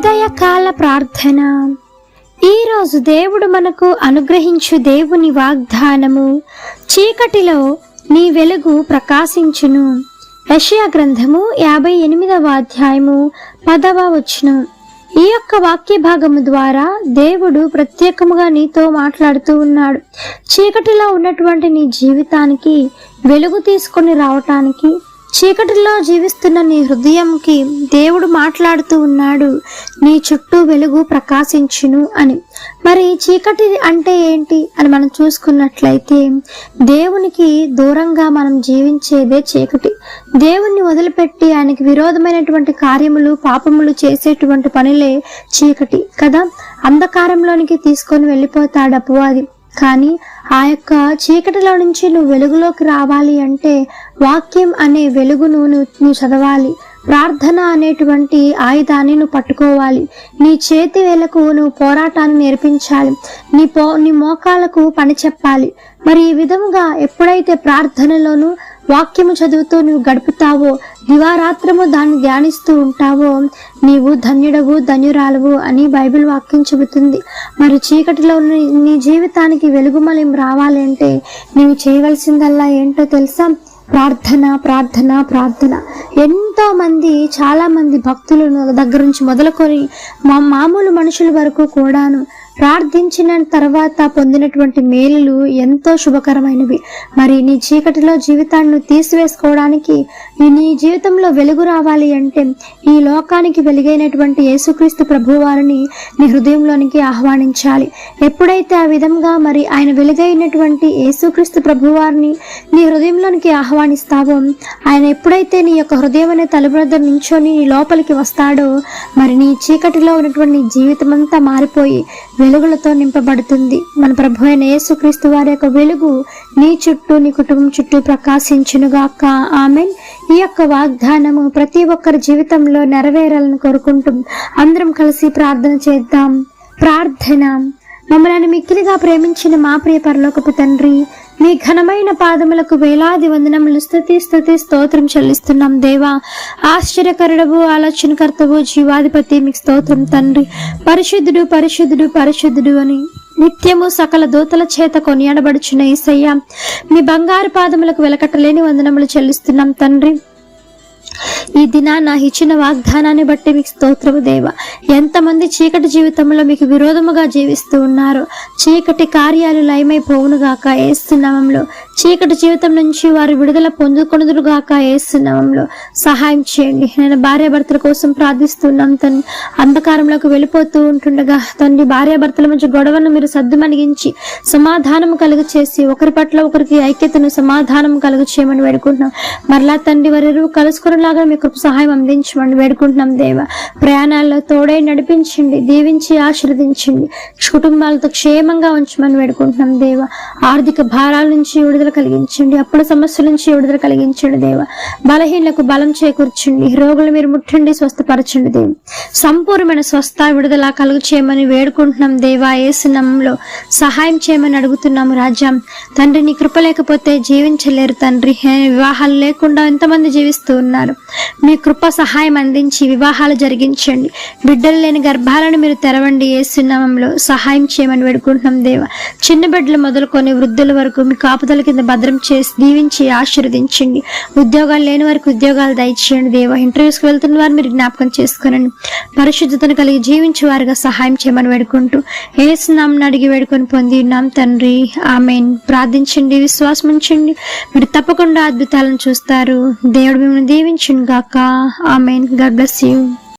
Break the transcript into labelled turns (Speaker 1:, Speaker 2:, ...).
Speaker 1: ఉదయకాల ప్రార్థన. ఈరోజు దేవుడు మనకు అనుగ్రహించు దేవుని వాగ్దానము, చీకటిలో నీ వెలుగు ప్రకాశించును. యెషయా గ్రంథము 58వ అధ్యాయము 10వ వచనం. ఈ యొక్క వాక్య భాగము ద్వారా దేవుడు ప్రత్యేకముగా నీతో మాట్లాడుతూ ఉన్నాడు. చీకటిలో ఉన్నటువంటి నీ జీవితానికి వెలుగు తీసుకొని రావటానికి, చీకటిలో జీవిస్తున్న నీ హృదయంకి దేవుడు మాట్లాడుతూ ఉన్నాడు, నీ చుట్టూ వెలుగు ప్రకాశించును అని. మరి చీకటి అంటే ఏంటి అని మనం చూసుకున్నట్లయితే, దేవునికి దూరంగా మనం జీవించేదే చీకటి. దేవుణ్ణి వదిలిపెట్టి ఆయనకి విరోధమైనటువంటి కార్యములు, పాపములు చేసేటువంటి పనులే చీకటి కదా. అంధకారంలోనికి తీసుకొని వెళ్ళిపోతాడు అపవాది. కానీ ఆ యొక్క చీకటిలో నుంచి నువ్వు వెలుగులోకి రావాలి అంటే వాక్యం అనే వెలుగును నువ్వు చదవాలి. ప్రార్థన అనేటువంటి ఆయుధాన్ని నువ్వు పట్టుకోవాలి. నీ చేతి వేలకు నువ్వు పోరాటాన్ని నేర్పించాలి. నీ మోకాలకు పని చెప్పాలి. మరి ఈ విధముగా ఎప్పుడైతే ప్రార్థనలోను వాక్యము చదువుతూ నువ్వు గడుపుతావో, దివారాత్రము దాన్ని ధ్యానిస్తూ ఉంటావో, నీవు ధన్యుడవు, ధన్యురాలవు అని బైబిల్ వాక్యం చెబుతుంది. మరి చీకటిలో నీ జీవితానికి వెలుగుమలం రావాలి అంటే నీవు చేయవలసిందల్లా ఏంటో తెలుసా? ప్రార్థన, ప్రార్థన, ప్రార్థన. ఎంతో మంది, చాలా మంది భక్తుల దగ్గర నుంచి మొదలుకొని మామూలు మనుషుల వరకు కూడాను ప్రార్థించిన తర్వాత పొందినటువంటి మేలులు ఎంతో శుభకరమైనవి. మరి నీ చీకటిలో జీవితాన్ని తీసివేసుకోవడానికి, నీ జీవితంలో వెలుగు రావాలి అంటే ఈ లోకానికి వెలుగైనటువంటి యేసుక్రీస్తు ప్రభువారిని నీ హృదయంలోనికి ఆహ్వానించాలి. ఎప్పుడైతే ఆ విధంగా మరి ఆయన వెలుగైనటువంటి యేసుక్రీస్తు ప్రభువారిని నీ హృదయంలోనికి ఆహ్వానిస్తావో, ఆయన ఎప్పుడైతే నీ యొక్క హృదయం అనే తలుపు వద్ద నించొని నీ లోపలికి వస్తాడో, మరి నీ చీకటిలో ఉన్నటువంటి జీవితం అంతా మారిపోయి వెలుగులతో నింపబడుతుంది. మన ప్రభు అయిన యేసుక్రీస్తు వారి యొక్క వెలుగు నీ చుట్టూ, నీ కుటుంబం చుట్టూ ప్రకాశించునుగాక. ఆమేన్. ఈ యొక్క వాగ్దానము ప్రతి ఒక్కరి జీవితంలో నెరవేరాలని కోరుకుంటూ అందరం కలిసి ప్రార్థన చేద్దాం. ప్రార్థన. మమ్మల్ని మిక్కిలిగా ప్రేమించిన మా ప్రియ పరలోకపు తండ్రి, మీ ఘనమైన పాదములకు వేలాది వందనములు, స్తుతి స్తోత్రం చెల్లిస్తున్నాం దేవా. ఆశ్చర్యకరుడవు, ఆలోచనకర్తవు, జీవాధిపతి, మీకు స్తోత్రం తండ్రి. పరిశుద్ధుడు, పరిశుద్ధుడు, పరిశుద్ధుడు అని నిత్యము సకల దూతల చేత కొనియాడబడుచున్న యేసయ్య, మీ బంగారు పాదములకు వెలకట్టలేని వందనములు చెల్లిస్తున్నాం తండ్రి. ఈ దినాన ఇచ్చిన వాగ్దానాన్ని బట్టి మీకు స్తోత్రము దేవా. ఎంతమంది చీకటి జీవితంలో మీకు విరోధముగా జీవిస్తూ ఉన్నారు, చీకటి కార్యాలు లయమైపోవునుగాక యేసు నామములో. చీకటి జీవితం నుంచి వారు విడుదల పొందుకొనుదురుగాక యేసు నామములో. సహాయం చేయండి. నేను భార్యాభర్తల కోసం ప్రార్థిస్తున్నాం తండ్రి. అంధకారంలోకి వెళ్ళిపోతూ ఉంటుండగా తండ్రి, భార్యాభర్తల మధ్య గొడవను మీరు సద్దుమణిగించి సమాధానము కలుగు చేసి, ఒకరి పట్ల ఒకరికి ఐక్యతను, సమాధానం కలుగు చేయమని వేడుకుంటున్నాం. మరలా తండ్రి, వారు కలుసుకునేలాగా మీ కృప సహాయం అందించమని వేడుకుంటున్నాం దేవా. ప్రయాణాల్లో తోడై నడిపించండి, దీవించి ఆశీర్వదించండి, కుటుంబాలతో క్షేమంగా ఉంచమని వేడుకుంటున్నాం దేవా. ఆర్థిక భారాల నుంచి విడుదల కలిగించండి, అప్పుల సమస్యల నుంచి విడుదల కలిగించండి దేవా. బలహీనలకు బలం చేకూర్చండి, రోగులు మీరు ముట్టండి, స్వస్థపరచండి దేవా. సంపూర్ణమైన స్వస్థ విడుదల కలుగు చేయమని వేడుకుంటున్నాం దేవా. యేసు నామములో సహాయం చేయమని అడుగుతున్నాము రాజా. తండ్రి, నీ కృప లేకపోతే జీవించలేరు తండ్రి. వివాహాలు లేకుండా ఎంతమంది జీవిస్తూ ఉన్నారు, మీ కృప సహాయం అందించి వివాహాలు జరిగించండి. బిడ్డలు లేని గర్భాలను మీరు తెరవండి. యేసు నామములో సహాయం చేయమని వేడుకుంటున్నాం దేవా. చిన్న బిడ్డలు మొదలుకొని వృద్ధుల వరకు మీ కాపుదల కింద భద్రం చేసి దీవించి ఆశీర్వదించండి. ఉద్యోగాలు లేని వారికి ఉద్యోగాలు దయచేయండి దేవా. ఇంటర్వ్యూస్కి వెళ్తున్న వారు మీరు జ్ఞాపకం చేసుకునండి. పరిశుద్ధతను కలిగి జీవించే వారిగా సహాయం చేయమని వేడుకుంటూ యేసు నామమున అడిగి వేడుకొని పొంది ఉన్నాం తండ్రి. ఆమేన్. ప్రార్థించండి, విశ్వాసం ఉంచండి, మీరు తప్పకుండా అద్భుతాలను చూస్తారు. దేవుడు మిమ్మల్ని దీవించును గాక. ఆమేన్. God bless you.